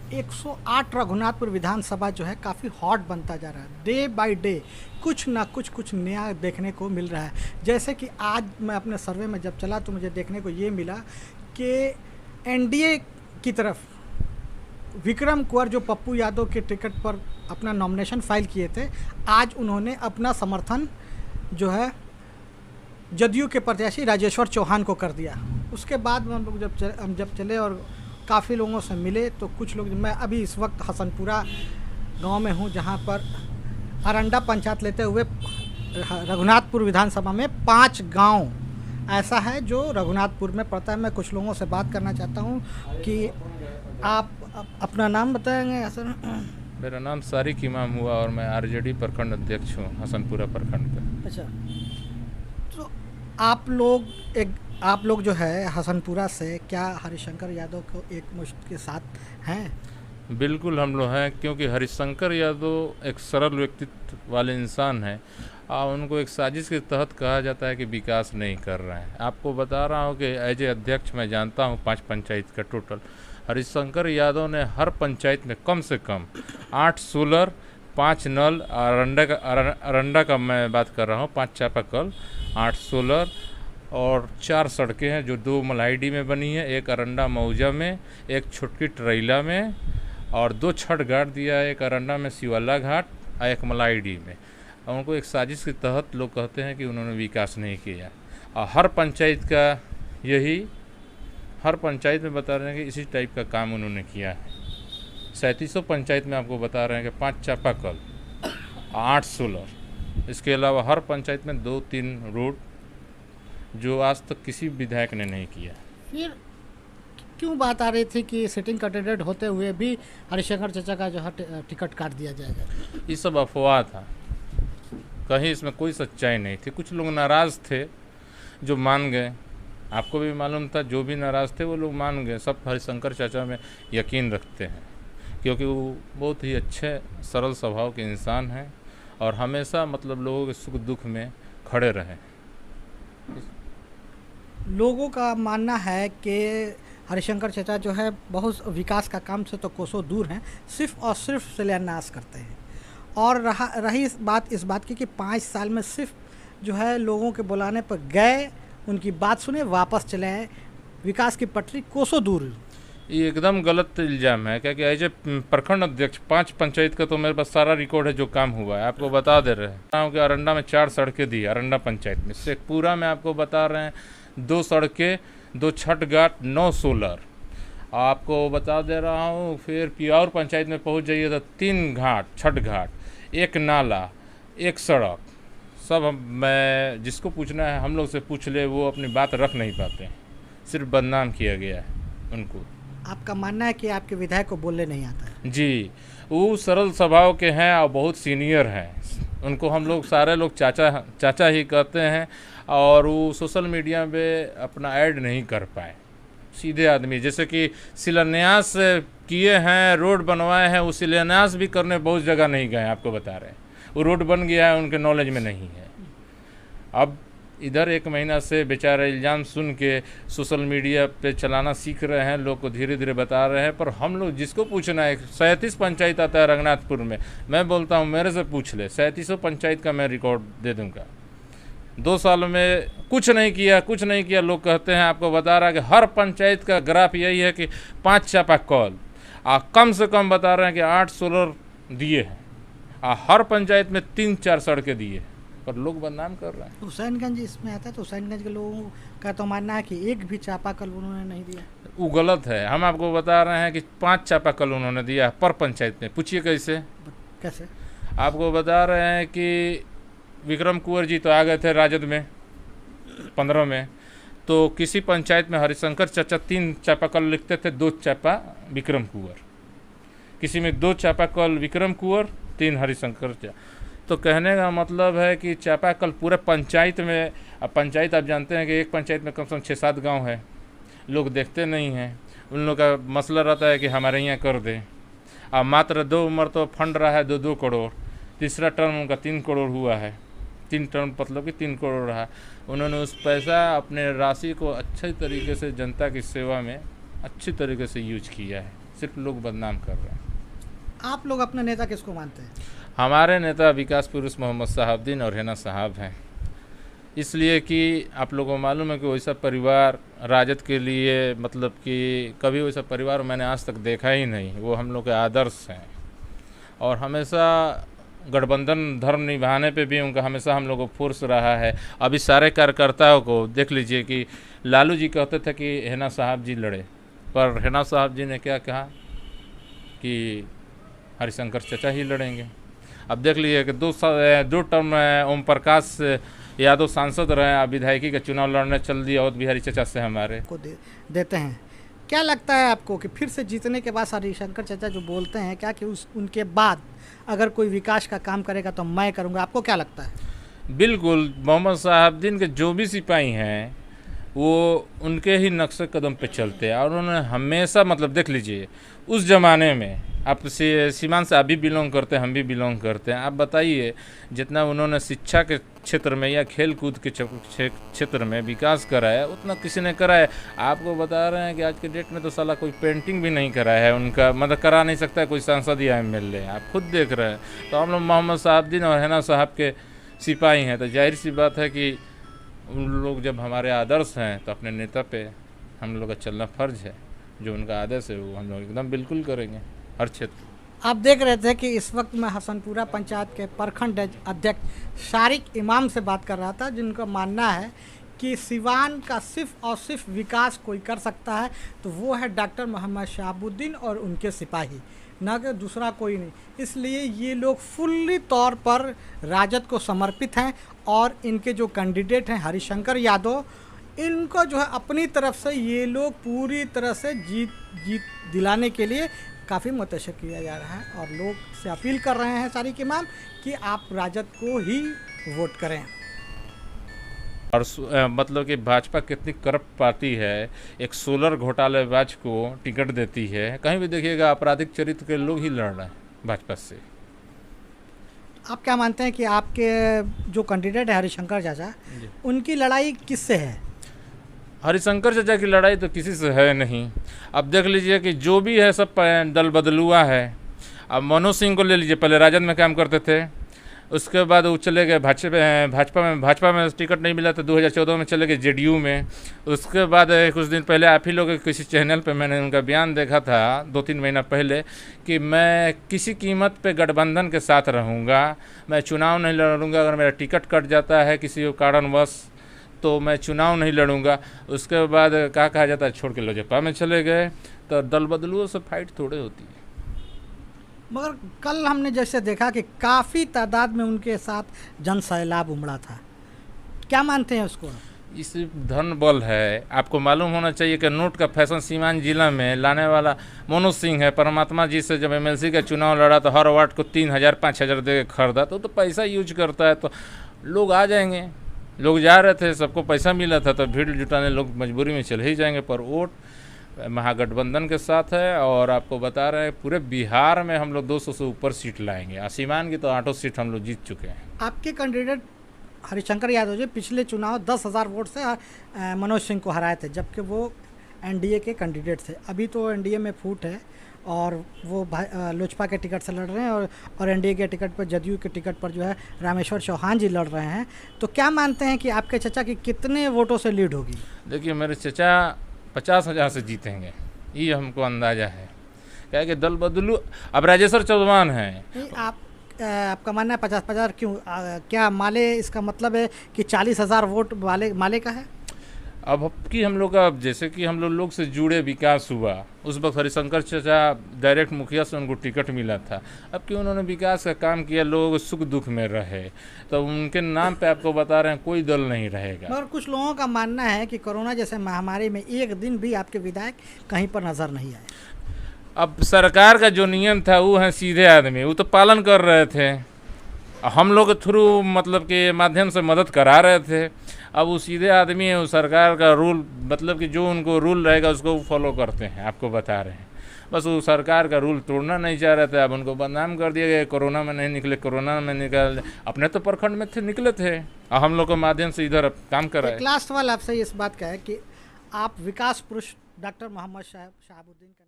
108 रघुनाथपुर विधानसभा जो है काफ़ी हॉट बनता जा रहा है। डे बाय डे कुछ ना कुछ नया देखने को मिल रहा है। जैसे कि आज मैं अपने सर्वे में जब चला तो मुझे देखने को ये मिला कि एनडीए की तरफ विक्रम कुंवर जो पप्पू यादव के टिकट पर अपना नॉमिनेशन फाइल किए थे, आज उन्होंने अपना समर्थन जो है जदयू के प्रत्याशी राजेश्वर चौहान को कर दिया। उसके बाद हम लोग जब चले और काफ़ी लोगों से मिले तो कुछ लोग, मैं अभी इस वक्त हसनपुरा गांव में हूं जहां पर अरंडा पंचायत लेते हुए रघुनाथपुर विधानसभा में 5 गांव ऐसा है जो रघुनाथपुर में पड़ता है। मैं कुछ लोगों से बात करना चाहता हूं कि आप अपना नाम बताएंगे सर? मेरा नाम सारिक इमाम हुआ और मैं आरजेडी प्रखंड अध्यक्ष हूँ हसनपुरा प्रखंड का। अच्छा, तो आप लोग जो है हसनपुरा से, क्या हरिशंकर यादव को एक मुश्त के साथ हैं? बिल्कुल हम लोग हैं, क्योंकि हरिशंकर यादव एक सरल व्यक्तित्व वाले इंसान हैं और उनको एक साजिश के तहत कहा जाता है कि विकास नहीं कर रहे हैं। आपको बता रहा हूँ कि एज ए अध्यक्ष मैं जानता हूँ 5 पंचायत का टोटल। हरिशंकर यादव ने हर पंचायत में कम से कम 8 सोलर, 5 नल, अरंडा का मैं बात कर रहा हूँ, 5 चापाकल, 8 सोलर और 4 सड़कें हैं जो 2 मलाइडी में बनी है, एक अरंडा मऊजा में, एक छुटकी ट्रेला में और 2 छठ घाट दिया है, एक अरंडा में शिवाला घाट और एक मलाइडी में। उनको एक साजिश के तहत लोग कहते हैं कि उन्होंने विकास नहीं किया और हर पंचायत का यही, हर पंचायत में बता रहे हैं कि इसी टाइप का काम उन्होंने किया है। 3700 पंचायत में आपको बता रहे हैं कि 5 चापाकल, 8 सोलर, इसके अलावा हर पंचायत में 2-3 रोड जो आज तक किसी विधायक ने नहीं किया। फिर क्यों बात आ रही थी कि सिटिंग कैंडिडेट होते हुए भी हरिशंकर चाचा का जो है टिकट काट दिया जाएगा? ये सब अफवाह था, कहीं इसमें कोई सच्चाई नहीं थी। कुछ लोग नाराज़ थे जो मान गए, आपको भी मालूम था, जो भी नाराज़ थे वो लोग मान गए। सब हरिशंकर चाचा में यकीन रखते हैं क्योंकि वो बहुत ही अच्छे सरल स्वभाव के इंसान हैं और हमेशा मतलब लोगों के सुख दुख में खड़े रहे। लोगों का मानना है कि हरिशंकर चाचा जो है बहुत विकास का काम से तो कोसों दूर हैं, सिर्फ और सिर्फ शिलान्यास करते हैं। और रही इस बात की कि 5 साल में सिर्फ जो है लोगों के बुलाने पर गए, उनकी बात सुने, वापस चले आए, विकास की पटरी कोसों दूर। ये एकदम गलत इल्ज़ाम है, क्योंकि एज ए प्रखंड अध्यक्ष 5 पंचायत का तो मेरे पास सारा रिकॉर्ड है जो काम हुआ है, आपको बता दे रहे हैं कि अरंडा में 4 सड़कें दी, अरंडा पंचायत में से पूरा में आपको बता रहे हैं 2 सड़कें, 2 छठ घाट, 9 सोलर। आपको बता दे रहा हूँ फिर पियाउर पंचायत में पहुँच जाइए तो 3 घाट, छठ घाट, 1 नाला, 1 सड़क। सब मैं जिसको पूछना है हम लोग से पूछ ले, वो अपनी बात रख नहीं पाते हैं, सिर्फ बदनाम किया गया है उनको। आपका मानना है कि आपके विधायक को बोलने नहीं आता है? जी, वो सरल स्वभाव के हैं और बहुत सीनियर हैं। उनको हम लोग सारे लोग चाचा ही कहते हैं और वो सोशल मीडिया पे अपना ऐड नहीं कर पाए। सीधे आदमी, जैसे कि शिलान्यास किए हैं, रोड बनवाए हैं, वो शिलान्यास भी करने बहुत जगह नहीं गए, आपको बता रहे हैं। वो रोड बन गया है, उनके नॉलेज में नहीं है। अब इधर 1 महीना से बेचारे इल्ज़ाम सुन के सोशल मीडिया पे चलाना सीख रहे हैं, लोग को धीरे धीरे बता रहे हैं। पर हम लोग जिसको पूछना है, 37 पंचायत आता है रघुनाथपुर में, मैं बोलता हूँ मेरे से पूछ ले, 3700 पंचायत का मैं रिकॉर्ड दे दूँगा। 2 साल में कुछ नहीं किया लोग कहते हैं। आपको बता रहा है कि हर पंचायत का ग्राफ यही है कि 5 चापाकल कम से कम बता रहे हैं कि 8 सोलर दिए हैं, हर पंचायत में 3-4 सड़कें दिए, पर लोग बदनाम कर रहे हैं। हुसैनगंज इसमें आता है तो हुसैनगंज के लोगों का तो मानना है कि एक भी चापाकल उन्होंने नहीं दिया। वो गलत है। हम आपको बता रहे हैं कि 5 चापाकल उन्होंने दिया पर पंचायत में। पूछिए कैसे? आपको बता रहे हैं कि विक्रम कुंवर जी तो आ गए थे राजद में 15 में, तो किसी पंचायत में हरिशंकर चाचा 3 चापाकल लिखते थे, 2 चापा विक्रम कुंवर, किसी में 2 चापाकल विक्रम कुंवर, 3 हरिशंकर चाचा। तो कहने का मतलब है कि चापाकल पूरे पंचायत में, अब पंचायत आप जानते हैं कि एक पंचायत में कम से कम 6-7 गाँव है, लोग देखते नहीं हैं। उन लोग का मसला रहता है कि हमारे यहाँ कर दें। अब मात्र 2 मरतबा फंड रहा है 2-2 करोड़, तीसरा टर्म उनका 3 करोड़ हुआ है, 3 टर्म मतलब कि 3 करोड़ रहा। उन्होंने उस पैसा अपने राशि को अच्छे तरीके से जनता की सेवा में अच्छी तरीके से यूज किया है। सिर्फ लोग बदनाम कर रहे हैं। आप लोग अपना नेता किसको मानते हैं? हमारे नेता विकास पुरुष मोहम्मद शहाबुद्दीन और हैना साहब हैं, इसलिए कि आप लोगों को मालूम है कि वैसा परिवार राजद के लिए मतलब कि कभी वैसा परिवार मैंने आज तक देखा ही नहीं। वो हम लोग के आदर्श हैं और हमेशा गठबंधन धर्म निभाने पे भी उनका हमेशा हम लोग को फोर्स रहा है। अभी सारे कार्यकर्ताओं को देख लीजिए कि लालू जी कहते थे कि हैना साहब जी लड़े, पर हैना साहब जी ने क्या कहा कि हरिशंकर चचा ही लड़ेंगे। अब देख लीजिए कि दो टर्म ओम प्रकाश यादव सांसद रहे, अब विधायकी का चुनाव लड़ने चल दिया और बिहारी चचा से हमारे को देते हैं। क्या लगता है आपको कि फिर से जीतने के बाद हरिशंकर चचा जो बोलते हैं क्या कि उनके बाद अगर कोई विकास का काम करेगा तो मैं करूंगा, आपको क्या लगता है? बिल्कुल, मोहम्मद शहाबुद्दीन के जो भी सिपाही हैं वो उनके ही नक्शे कदम पे चलते हैं और उन्होंने हमेशा मतलब देख लीजिए उस ज़माने में, आप सीमांत से आप भी बिलोंग करते हैं, हम भी बिलोंग करते हैं, आप बताइए जितना उन्होंने शिक्षा के क्षेत्र में या खेल कूद के क्षेत्र में विकास कराया उतना किसी ने कराया। आपको बता रहे हैं कि आज के डेट में तो साला कोई पेंटिंग भी नहीं कराया है उनका, मतलब करा नहीं सकता है कोई सांसद या एमएलए, आप खुद देख रहे हैं। तो हम लोग मोहम्मद शहाबुद्दीन और हैना साहब के सिपाही हैं, तो जाहिर सी बात है कि उन लोग जब हमारे आदर्श हैं तो अपने नेता पे हम लोग का चलना फ़र्ज है। जो उनका आदर्श है वो हम लोग एकदम बिल्कुल करेंगे हर क्षेत्र। आप देख रहे थे कि इस वक्त मैं हसनपुरा पंचायत के प्रखंड अध्यक्ष शारिक इमाम से बात कर रहा था, जिनका मानना है कि सिवान का सिर्फ और सिर्फ विकास कोई कर सकता है तो वो है डॉक्टर मोहम्मद शहाबुद्दीन और उनके सिपाही, ना कि दूसरा कोई नहीं। इसलिए ये लोग फुल्ली तौर पर राजद को समर्पित हैं और इनके जो कैंडिडेट हैं हरिशंकर यादव, इनको जो है अपनी तरफ से ये लोग पूरी तरह से जीत दिलाने के लिए काफ़ी मुतशर किया जा रहा है और लोग से अपील कर रहे हैं शारिक इमाम कि आप राजद को ही वोट करें। और मतलब कि भाजपा कितनी करप्ट पार्टी है, एक सोलर घोटालेबाज को टिकट देती है। कहीं भी देखिएगा आपराधिक चरित्र के लोग ही लड़ रहे हैं भाजपा से। आप क्या मानते हैं कि आपके जो कैंडिडेट है हरिशंकर चाचा, उनकी लड़ाई किससे है? हरिशंकर चाचा की लड़ाई तो किसी से है नहीं। अब देख लीजिए कि जो भी है सब दल बदलुआ है। अब मनोज सिंह को ले लीजिए, पहले राजद में काम करते थे, उसके बाद वो चले गए भाजपा में टिकट नहीं मिला तो 2014 में चले गए जेडीयू में। उसके बाद कुछ दिन पहले आप ही लोग किसी चैनल पे मैंने उनका बयान देखा था 2-3 महीना पहले कि मैं किसी कीमत पे गठबंधन के साथ रहूँगा, मैं चुनाव नहीं लड़ूंगा, अगर मेरा टिकट कट जाता है किसी कारणवश तो मैं चुनाव नहीं लड़ूंगा। उसके बाद क्या कहा जाता है, छोड़ के लोजपा में चले गए। तो दल बदलुओं से फाइट थोड़े होती है। मगर कल हमने जैसे देखा कि काफ़ी तादाद में उनके साथ जन सैलाब उमड़ा था, क्या मानते हैं उसको? ये सिर्फ धन बल है। आपको मालूम होना चाहिए कि नोट का फैशन सीवान जिला में लाने वाला मनोज सिंह है। परमात्मा जी से जब एमएलसी का चुनाव लड़ा तो हर वार्ड को 3,000-5,000 दे के खरीदा, तो पैसा यूज करता है तो लोग आ जाएंगे। लोग जा रहे थे, सबको पैसा मिला था तो भीड़ जुटाने लोग मजबूरी में चले ही जाएंगे। पर वोट महागठबंधन के साथ है और आपको बता रहे हैं पूरे बिहार में हम लोग 200 से ऊपर सीट लाएंगे। आसीमान की तो 8 सीट हम लोग जीत चुके हैं। आपके कैंडिडेट हरिशंकर यादव जी पिछले चुनाव 10,000 वोट से मनोज सिंह को हराए थे, जबकि वो एनडीए के कैंडिडेट थे। अभी तो एनडीए में फूट है और वो लोजपा के टिकट से लड़ रहे हैं और एनडीए के टिकट पर, जदयू के टिकट पर जो है रामेश्वर चौहान जी लड़ रहे हैं। तो क्या मानते हैं कि आपके चचा की कितने वोटों से लीड होगी? देखिए, मेरे चचा 50,000 से जीतेंगे, ये हमको अंदाज़ा है। क्या है कि दल बदलू अब राजेश्वर चौहान हैं। आपका मानना है 50,000 क्यों? क्या माले, इसका मतलब है कि 40,000 वोट माले का है? अब कि हम लोग का जैसे कि हम लोग से जुड़े विकास हुआ, उस वक्त हरिशंकर चाचा डायरेक्ट मुखिया से उनको टिकट मिला था। अब कि उन्होंने विकास का काम किया, लोग सुख दुख में रहे, तो उनके नाम पे आपको बता रहे हैं कोई दल नहीं रहेगा। मगर कुछ लोगों का मानना है कि कोरोना जैसे महामारी में एक दिन भी आपके विधायक कहीं पर नज़र नहीं आए। अब सरकार का जो नियम था वो है सीधे आदमी, वो तो पालन कर रहे थे, हम लोग थ्रू मतलब के माध्यम से मदद करा रहे थे। अब वो सीधे आदमी है, वो सरकार का रूल मतलब कि जो उनको रूल रहेगा उसको वो फॉलो करते हैं, आपको बता रहे हैं। बस वो सरकार का रूल तोड़ना नहीं चाह रहे थे। अब उनको बदनाम कर दिया गया, कोरोना में नहीं निकले, कोरोना में निकल अपने तो प्रखंड में थे, निकले थे, और हम लोग के माध्यम से इधर काम कर रहे हैं। लास्ट सवाल आपसे इस बात का है कि आप विकास पुरुष डॉक्टर मोहम्मद शहाबुद्दीन का